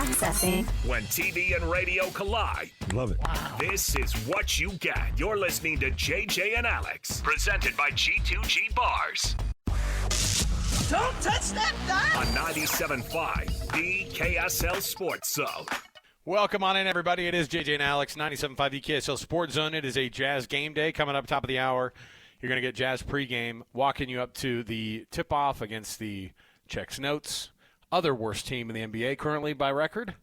Processing. When TV and radio collide. Love it. Wow. This is what you get. You're listening to JJ and Alex, presented by G2G Bars. Don't touch that dime. On 97.5, the KSL Sports Zone. Welcome on in, everybody. It is JJ and Alex, 97.5 the KSL Sports Zone. It is a Jazz game day coming up top of the hour. You're going to get Jazz pregame, walking you up to the tip-off against the Czechs Notes, other worst team in the NBA currently by record,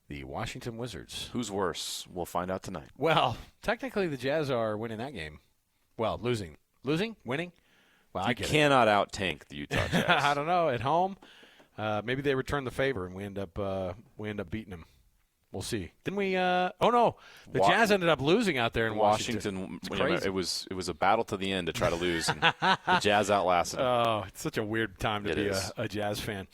the Washington Wizards. Who's worse? We'll find out tonight. Well, technically the Jazz are winning that game. Well, losing? Winning? Well, I get cannot out-tank the Utah Jazz. I don't know. At home, maybe they return the favor and we end up beating them. We'll see. Didn't we? Oh no, the Jazz ended up losing out there in Washington. It was a battle to the end to try to lose, and the Jazz outlasted them. Oh, it's such a weird time to be a Jazz fan.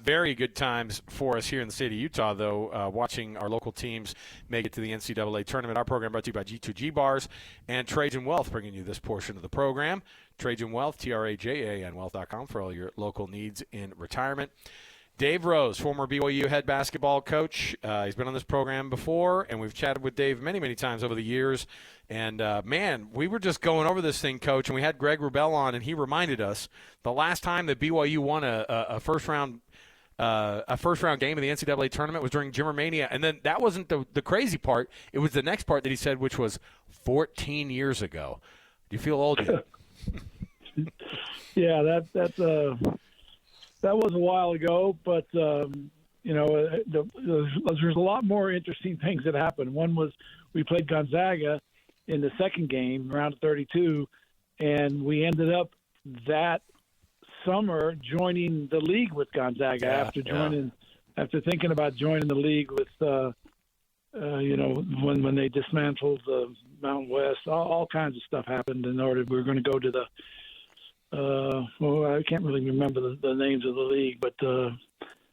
Very good times for us here in the state of Utah, though. Watching our local teams make it to the NCAA tournament. Our program brought to you by G2G Bars and Trajan Wealth, bringing you this portion of the program. Trajan Wealth, TRAJAN Wealth.com for all your local needs in retirement. Dave Rose, former BYU head basketball coach. He's been on this program before, and we've chatted with Dave many, many times over the years. And, man, we were just going over this thing, Coach, and we had Greg Wrubell on, and he reminded us the last time that BYU won a first-round game in the NCAA tournament was during Jimmermania. And then that wasn't the crazy part. It was the next part that he said, which was 14 years ago. Do you feel old yet? Yeah, that was a while ago, but there's a lot more interesting things that happened. One was we played Gonzaga in the second game, round of 32, and we ended up that summer joining the league with Gonzaga after thinking about joining the league with when they dismantled the Mountain West. All kinds of stuff happened in order. We were going to go to the I can't really remember the names of the league, but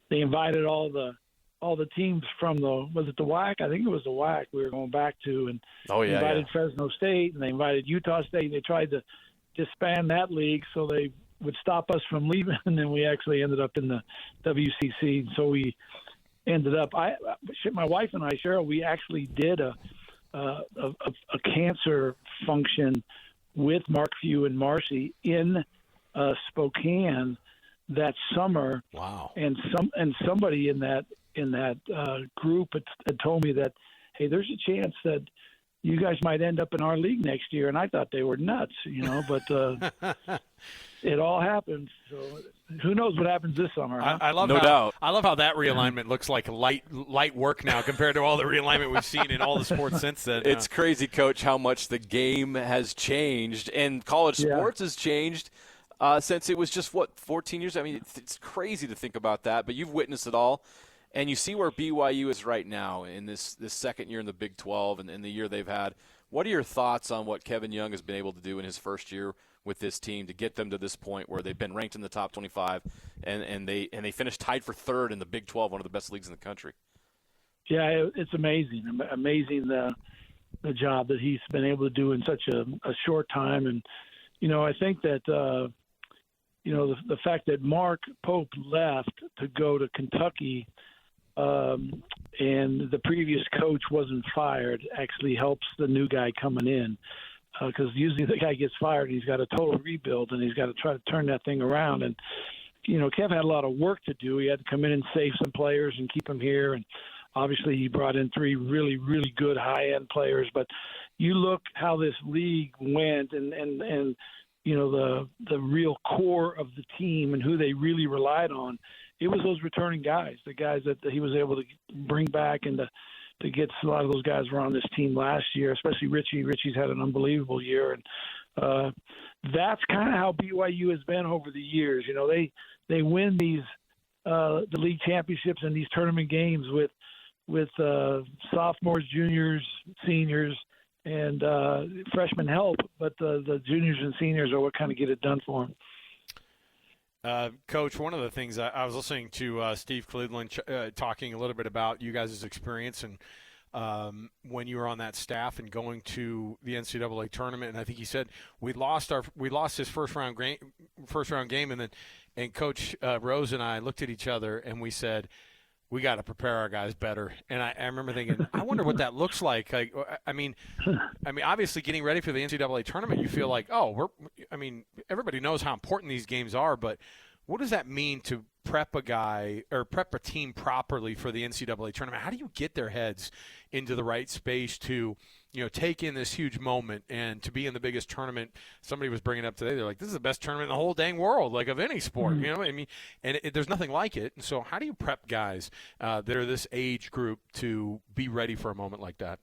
they invited all the teams from was it the WAC? I think it was the WAC we were going back to, and they invited Fresno State and they invited Utah State. They tried to disband that league so they would stop us from leaving, and then we actually ended up in the WCC. So we ended up. My wife and I, Cheryl, we actually did a cancer function with Mark Few and Marcy in Spokane that summer. Wow! And somebody in that group had told me that, hey, there's a chance that you guys might end up in our league next year. And I thought they were nuts, but it all happened. So who knows what happens this summer? Huh? I love how that realignment looks like light work now compared to all the realignment we've seen in all the sports since then. It's crazy, Coach, how much the game has changed and college sports has changed since it was just 14 years. I mean, it's crazy to think about that, but you've witnessed it all, and you see where BYU is right now in this second year in the Big 12 and the year they've had. What are your thoughts on what Kevin Young has been able to do in his first year with this team to get them to this point where they've been ranked in the top 25 and they finished tied for third in the Big 12, one of the best leagues in the country? Yeah, it's amazing the job that he's been able to do in such a short time. And, I think that, the fact that Mark Pope left to go to Kentucky and the previous coach wasn't fired actually helps the new guy coming in. Because usually the guy gets fired, he's got a total rebuild, and he's got to try to turn that thing around. And, Kev had a lot of work to do. He had to come in and save some players and keep them here. And obviously he brought in 3 really, really good high-end players. But you look how this league went and the real core of the team and who they really relied on, it was those returning guys, the guys that he was able to bring back and to get a lot of those guys were on this team last year, especially Richie. Richie's had an unbelievable year. And that's kind of how BYU has been over the years. They win these the league championships and these tournament games with sophomores, juniors, seniors, and freshmen help. But the juniors and seniors are what kind of get it done for them. Coach, one of the things I was listening to Steve Cleveland talking a little bit about you guys' experience and when you were on that staff and going to the NCAA tournament, and I think he said we lost his first round game, and Coach Rose and I looked at each other and we said, we got to prepare our guys better. And I remember thinking, I wonder what that looks like. Like, I mean, obviously getting ready for the NCAA tournament, you feel like, everybody knows how important these games are, but what does that mean to prep a guy or prep a team properly for the NCAA tournament? How do you get their heads into the right space to, take in this huge moment and to be in the biggest tournament? Somebody was bringing up today, they're like, this is the best tournament in the whole dang world, like of any sport, and there's nothing like it. And so how do you prep guys that are this age group to be ready for a moment like that?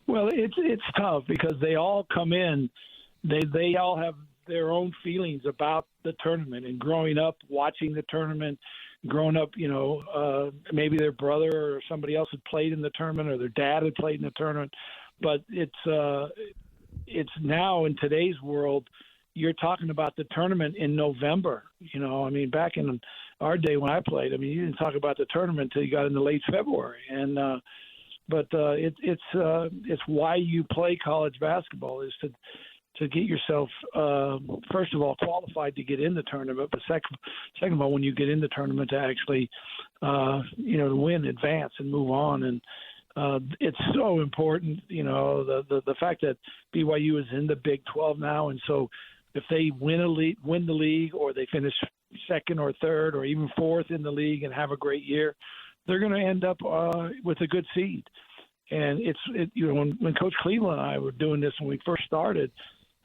Well, it's tough because they all come in, they all have their own feelings about the tournament, and growing up watching the tournament, growing up, maybe their brother or somebody else had played in the tournament or their dad had played in the tournament. But it's now in today's world, you're talking about the tournament in November. Back in our day when I played, you didn't talk about the tournament until you got into late February. And it's why you play college basketball, is to get yourself, first of all, qualified to get in the tournament, but second of all, when you get in the tournament, to actually, to win, advance, and move on. And it's so important, the fact that BYU is in the Big 12 now, and so if they win the league, or they finish second or third or even fourth in the league and have a great year, they're going to end up with a good seed. And when Coach Cleveland and I were doing this when we first started,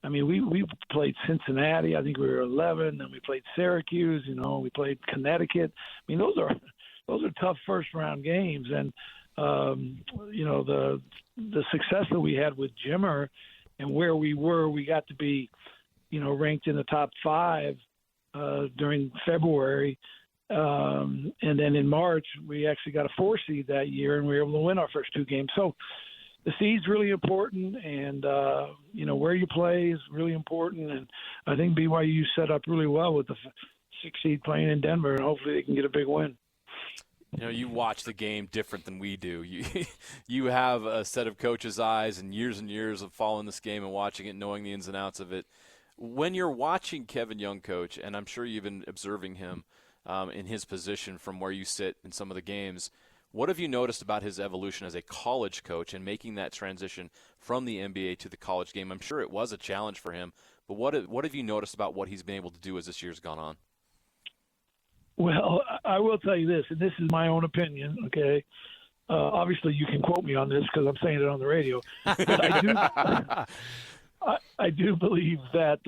we played Cincinnati. I think we were 11. Then we played Syracuse. We played Connecticut. Those are tough first round games. And the success that we had with Jimmer and where we were, we got to be, ranked in the top 5 during February. And then in March, we actually got a 4 seed that year, and we were able to win our first 2 games. So the seed's really important, and, where you play is really important. And I think BYU set up really well with the 6 seed playing in Denver, and hopefully they can get a big win. You watch the game different than we do. You have a set of coaches' eyes and years of following this game and watching it, knowing the ins and outs of it. When you're watching Kevin Young coach, and I'm sure you've been observing him in his position from where you sit in some of the games, what have you noticed about his evolution as a college coach and making that transition from the NBA to the college game? I'm sure it was a challenge for him, but what have you noticed about what he's been able to do as this year's gone on? Well, I will tell you this, and this is my own opinion, okay? Obviously, you can quote me on this because I'm saying it on the radio. But I do believe that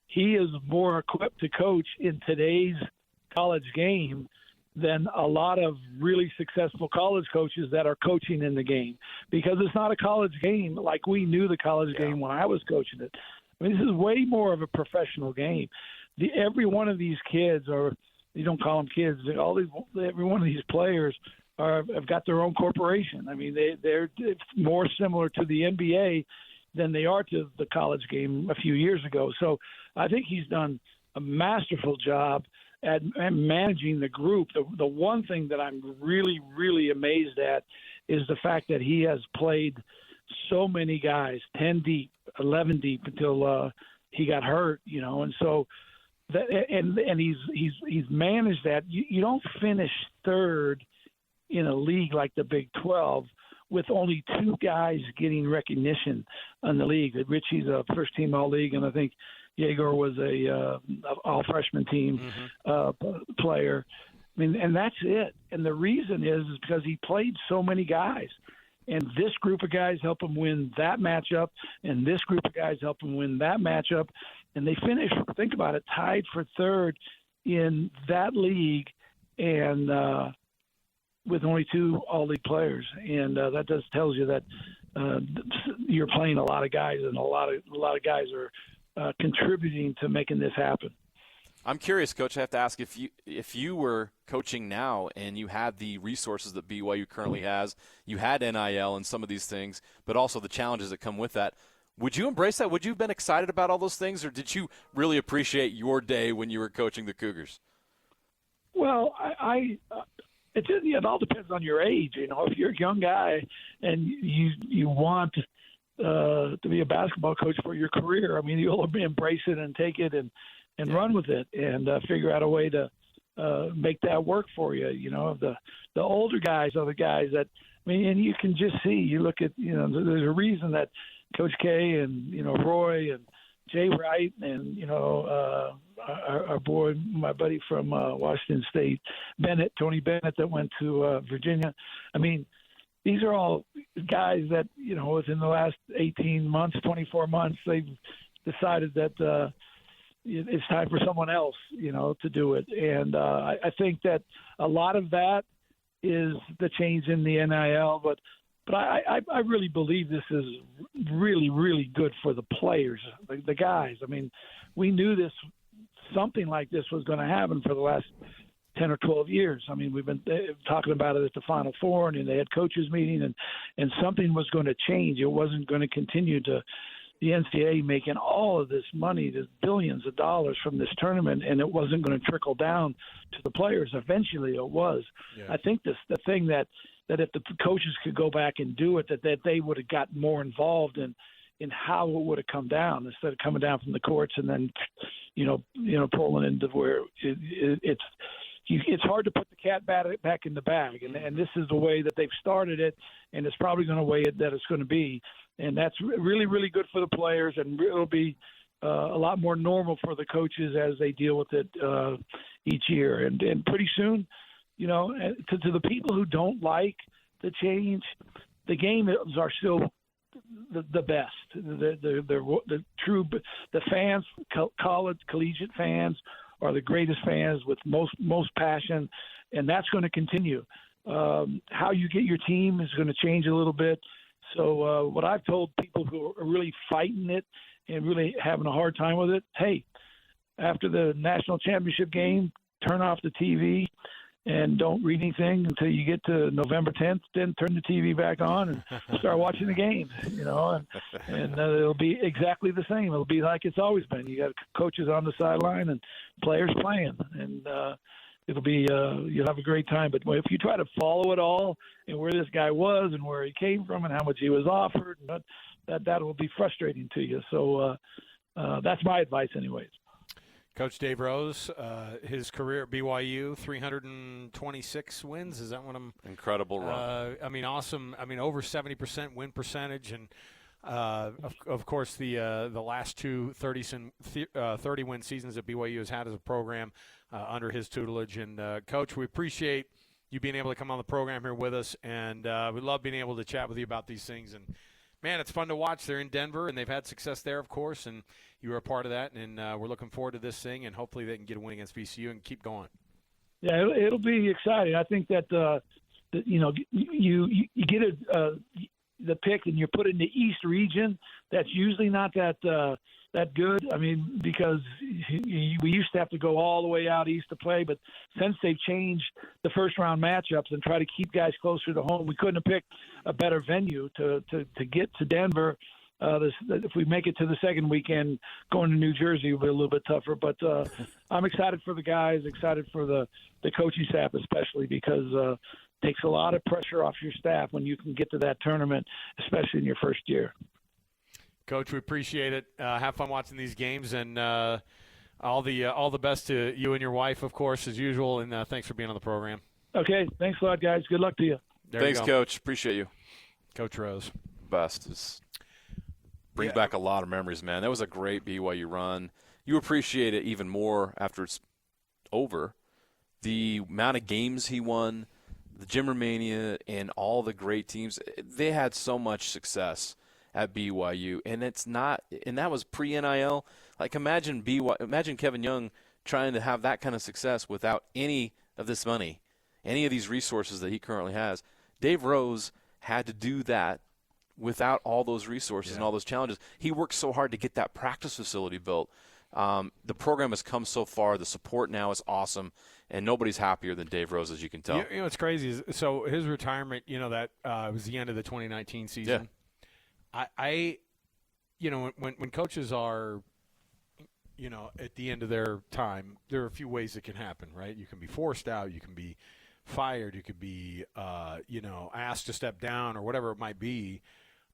he is more equipped to coach in today's college game than a lot of really successful college coaches that are coaching in the game, because it's not a college game like we knew the college game when I was coaching it. This is way more of a professional game. Every one of these kids, or you don't call them kids, every one of these players have got their own corporation. They're more similar to the NBA than they are to the college game a few years ago. So I think he's done a masterful job at managing the group. The one thing that I'm really, really amazed at is the fact that he has played so many guys, 10 deep, 11 deep, until he got hurt, and so that, and he's managed that. You don't finish third in a league like the Big 12 with only 2 guys getting recognition in the league. Richie's a first-team All-League, and I think Jaeger was a all-freshman team player. And that's it. And the reason is because he played so many guys. And this group of guys help him win that matchup, and this group of guys help him win that matchup. And they finished, think about it, tied for third in that league, and with only 2 all-league players. And that just tells you that you're playing a lot of guys, and a lot of guys are contributing to making this happen. I'm curious, Coach. I have to ask, if you were coaching now and you had the resources that BYU currently has, you had NIL and some of these things, but also the challenges that come with that, would you embrace that? Would you have been excited about all those things, or did you really appreciate your day when you were coaching the Cougars? Well, it all depends on your age. If you're a young guy and you want to be a basketball coach for your career, you'll embrace it and take it and run with it, and figure out a way to make that work for you. You know, the older guys are the guys that, I mean, and you can just see, you look at, you know, there's a reason that Coach K and, you know, Roy and Jay Wright and, you know, our boy, my buddy from Washington State, Tony Bennett, that went to Virginia. I mean, these are all guys that, you know, within the last 18 months, 24 months, they've decided that it's time for someone else, you know, to do it. And I think that a lot of that is the change in the NIL, but I really believe this is really, really good for the players, the guys. I mean, we knew something like this was going to happen for the last 10 or 12 years. I mean, we've been talking about it at the Final Four and the head coaches meeting, and something was going to change. It wasn't going to continue to the NCAA making all of this money, the billions of dollars from this tournament, and it wasn't going to trickle down to the players. Eventually it was. Yeah. I think the thing that if the coaches could go back and do it, that they would have got more involved in how it would have come down, instead of coming down from the courts and then, you know, pulling into where it's hard to put the cat back in the bag. And this is the way that they've started it, and it's probably going to way that it's going to be. And that's really, really good for the players, and it'll be a lot more normal for the coaches as they deal with it each year. And pretty soon, you know, to the people who don't like the change, the games are still the best. The fans, college, collegiate fans, are the greatest fans with most passion, and that's going to continue. How you get your team is going to change a little bit. So what I've told people who are really fighting it and really having a hard time with it, hey, after the national championship game, turn off the TV and don't read anything until you get to November 10th. Then turn the TV back on and start watching the games, you know, and it'll be exactly the same. It'll be like it's always been. You got coaches on the sideline and players playing, and it'll be you'll have a great time. But if you try to follow it all and where this guy was and where he came from and how much he was offered, that will be frustrating to you. So that's my advice anyways. Coach Dave Rose, his career at BYU, 326 wins. Is that what I'm? Incredible run. I mean, awesome. I mean, over 70% win percentage, and of course the last two 30-win seasons that BYU has had as a program under his tutelage. And Coach, we appreciate you being able to come on the program here with us, and we love being able to chat with you about these things. And man, it's fun to watch. They're in Denver, and they've had success there, of course, and you were a part of that. And we're looking forward to this thing, and hopefully they can get a win against VCU and keep going. Yeah, it'll be exciting. I think that you know, you get the pick and you put it in the East region. That's usually not that good. I mean, because we used to have to go all the way out east to play, but since they've changed the first round matchups and try to keep guys closer to home, we couldn't have picked a better venue to get to Denver. If we make it to the second weekend, going to New Jersey will be a little bit tougher. But I'm excited for the guys, excited for the coaching staff especially, because it takes a lot of pressure off your staff when you can get to that tournament, especially in your first year. Coach, we appreciate it. Have fun watching these games, and all the best to you and your wife, of course, as usual. And thanks for being on the program. Okay, thanks a lot, guys. Good luck to you. Thanks, Coach. Appreciate you. Coach Rose. Best. Brings back a lot of memories, man. That was a great BYU run. You appreciate it even more after it's over. The amount of games he won, the Jimmermania, and all the great teams, they had so much success at BYU, and that was pre-NIL. Like, imagine Kevin Young trying to have that kind of success without any of this money, any of these resources that he currently has. Dave Rose had to do that without all those resources and all those challenges. He worked so hard to get that practice facility built. The program has come so far. The support now is awesome, and nobody's happier than Dave Rose, as you can tell. You know what's crazy is, so his retirement, that was the end of the 2019 season. I when coaches are, at the end of their time, there are a few ways it can happen, right? You can be forced out, you can be fired, you could be, asked to step down or whatever it might be.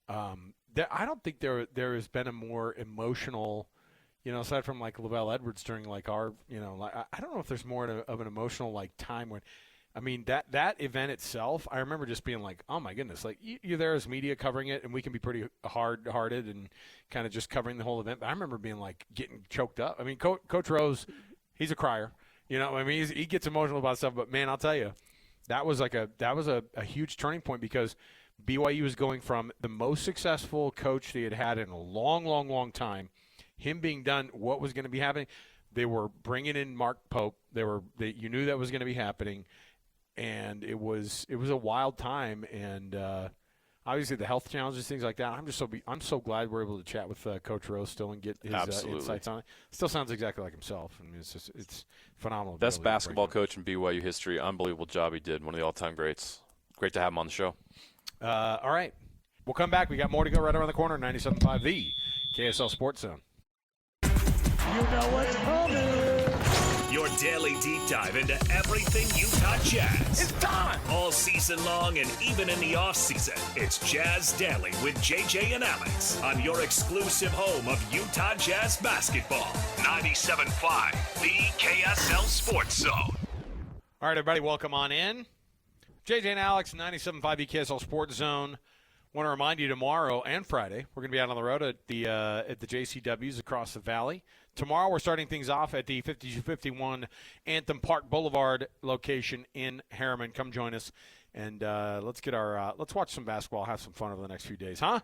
I don't think there has been a more emotional, aside from like Lavelle Edwards during like our, I don't know if there's more of an emotional like time when, I mean, that event itself, I remember just being like, oh my goodness, like you're there as media covering it, and we can be pretty hard-hearted and kind of just covering the whole event. But I remember being like getting choked up. I mean, Coach Rose, he's a crier. I mean, he gets emotional about stuff. But man, I'll tell you, that was a huge turning point because BYU was going from the most successful coach they had had in a long, long, long time, him being done, what was going to be happening. They were bringing in Mark Pope. You knew that was going to be happening. And it was a wild time, and obviously the health challenges, things like that. I'm so glad we're able to chat with Coach Rose still and get his insights on it. Still sounds exactly like himself. I mean, it's phenomenal. Best basketball coach in BYU history. Unbelievable job he did. One of the all-time greats. Great to have him on the show. All right, we'll come back. We got more to go right around the corner. 97.5 The KSL Sports Zone. You know what's coming. Your daily deep dive into everything Utah Jazz. It's time. All season long and even in the offseason, it's Jazz Daily with JJ and Alex on your exclusive home of Utah Jazz basketball. 97.5 The KSL Sports Zone. All right, everybody, welcome on in. JJ and Alex, 97.5 The KSL Sports Zone. Want to remind you tomorrow and Friday, we're going to be out on the road at the JCWs across the valley. Tomorrow we're starting things off at the 5251 Anthem Park Boulevard location in Harriman. Come join us, and let's watch some basketball, have some fun over the next few days, huh?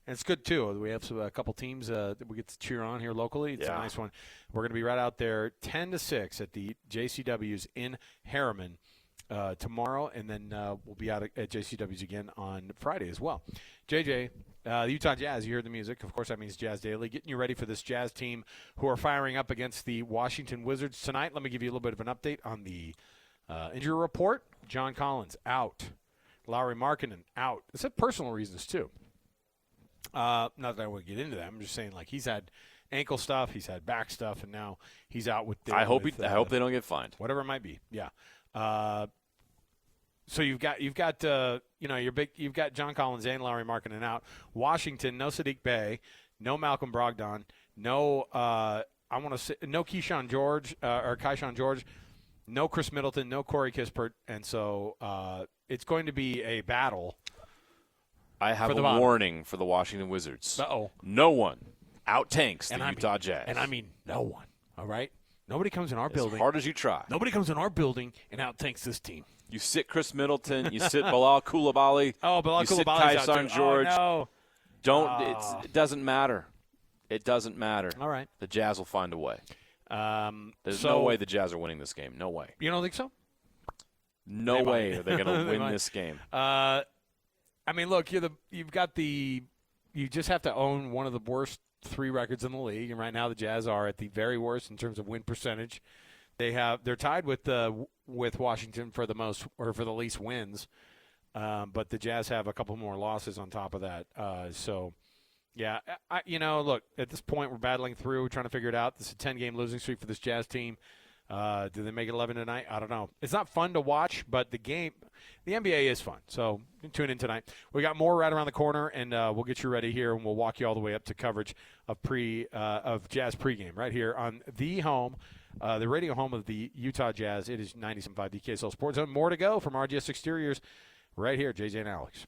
And it's good too. We have a couple teams that we get to cheer on here locally. It's a nice one. We're going to be right out there 10 to 6 at the JCWs in Harriman tomorrow, and then we'll be out at JCW's again on Friday as well. JJ, the Utah Jazz, you heard the music. Of course, that means Jazz Daily. Getting you ready for this Jazz team who are firing up against the Washington Wizards tonight. Let me give you a little bit of an update on the injury report. John Collins, out. Lauri Markkanen, out. It's had personal reasons, too. Not that I want to get into that. I'm just saying, like, he's had ankle stuff, he's had back stuff, and now he's out with I hope they don't get fined. Whatever it might be, yeah. So you've got you've got John Collins and Lauri Markkanen out. Washington, no Sadiq Bey, no Malcolm Brogdon, no no Keyshawn George or Keyshawn George, no Chris Middleton, no Corey Kispert, and so it's going to be a battle. I have a warning for the Washington Wizards. Uh-oh. No one out-tanks the Utah Jazz. And I mean no one, all right? Nobody comes in our building. As hard as you try. Nobody comes in our building and out-tanks this team. You sit Chris Middleton. You sit Bilal Coulibaly. Oh, Bilal Coulibaly's You sit Keyshawn George. Oh, no. It doesn't matter. It doesn't matter. All right. The Jazz will find a way. There's no way the Jazz are winning this game. No way. You don't think so? No way are they going to win this game. I mean, look, you just have to own one of the worst 3 records in the league, and right now the Jazz are at the very worst in terms of win percentage. They're tied with Washington for the most or for the least wins, but the Jazz have a couple more losses on top of that. Yeah, look, at this point we're battling through, we're trying to figure it out. This is a 10-game losing streak for this Jazz team. Do they make it 11 tonight? I don't know. It's not fun to watch, but the NBA is fun. So tune in tonight. We got more right around the corner, and we'll get you ready here, and we'll walk you all the way up to coverage of Jazz pregame right here on the home. The radio home of the Utah Jazz. It is 97.5 The KSL Sports Zone. More to go from RGS Exteriors right here, JJ and Alex.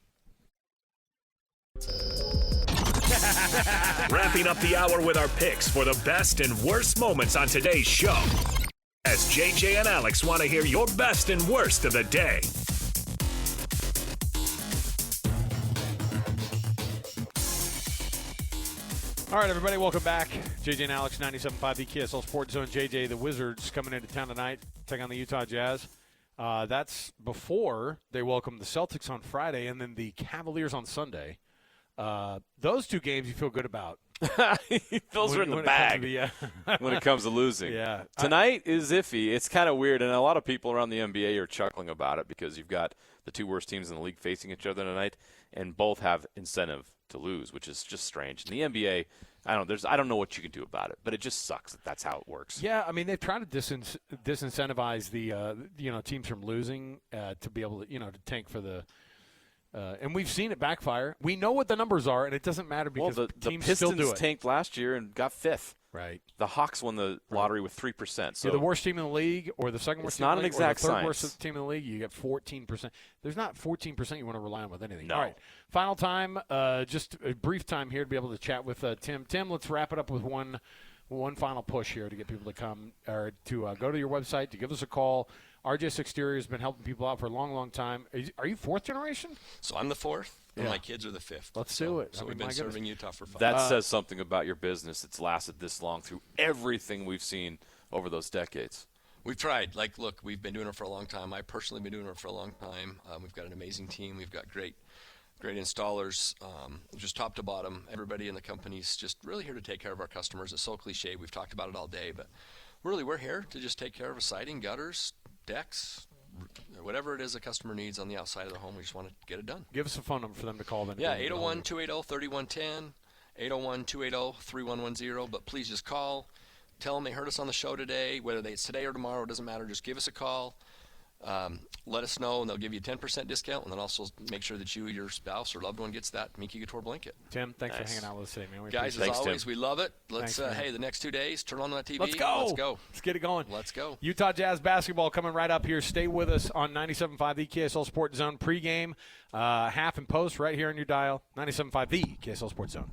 Wrapping up the hour with our picks for the best and worst moments on today's show. As JJ and Alex want to hear your best and worst of the day. All right, everybody, welcome back. JJ and Alex, 97.5 The KSL Sports Zone. JJ, the Wizards coming into town tonight, take on the Utah Jazz. That's before they welcome the Celtics on Friday and then the Cavaliers on Sunday. Those 2 games you feel good about. Those are in the bag when it comes to losing. Yeah. Tonight is iffy. It's kind of weird, and a lot of people around the NBA are chuckling about it because you've got the 2 worst teams in the league facing each other tonight, and both have incentive to lose, which is just strange. In the NBA, I don't know what you can do about it, but it just sucks that that's how it works. Yeah, I mean they've tried to disincentivize the teams from losing to be able to to tank for the. And we've seen it backfire. We know what the numbers are, and it doesn't matter because the teams Pistons still do it. Tanked last year and got 5th. Right. The Hawks won the lottery with 3%. So you're the worst team in the league, or the second worst team in the league, it's not an exact or the third science. worst team in the league, you get 14%. There's not 14% you want to rely on with anything. No. All right. Final time, just a brief time here to be able to chat with Tim. Tim, let's wrap it up with one final push here to get people to come or to go to your website, to give us a call. RJ's Exterior has been helping people out for a long, long time. Are you fourth generation? So I'm the fourth, and my kids are the fifth. Let's do it. So we've been serving Utah for 5 That says something about your business. It's lasted this long through everything we've seen over those decades. We've tried. Look, we've been doing it for a long time. I've personally been doing it for a long time. We've got an amazing team. We've got great installers, just top to bottom. Everybody in the company's just really here to take care of our customers. It's so cliche. We've talked about it all day, but really we're here to just take care of a siding, gutters, decks, whatever it is a customer needs on the outside of the home. We just want to get it done. Give us a phone number for them to call then. Yeah, 801-280-3110, 801-280-3110. But please just call. Tell them they heard us on the show today, whether it's today or tomorrow, it doesn't matter. Just give us a call. Let us know, and they'll give you a 10% discount, and then also make sure that your spouse or loved one gets that Miki Couture blanket. Tim, thanks for hanging out with us today, man. Guys, as always, we love it. Let's the next 2 days, turn on that TV. Let's go. Let's get it going. Let's go. Utah Jazz basketball coming right up here. Stay with us on 97.5 the KSL Sports Zone pregame, half and post right here on your dial. 97.5 the KSL Sports Zone.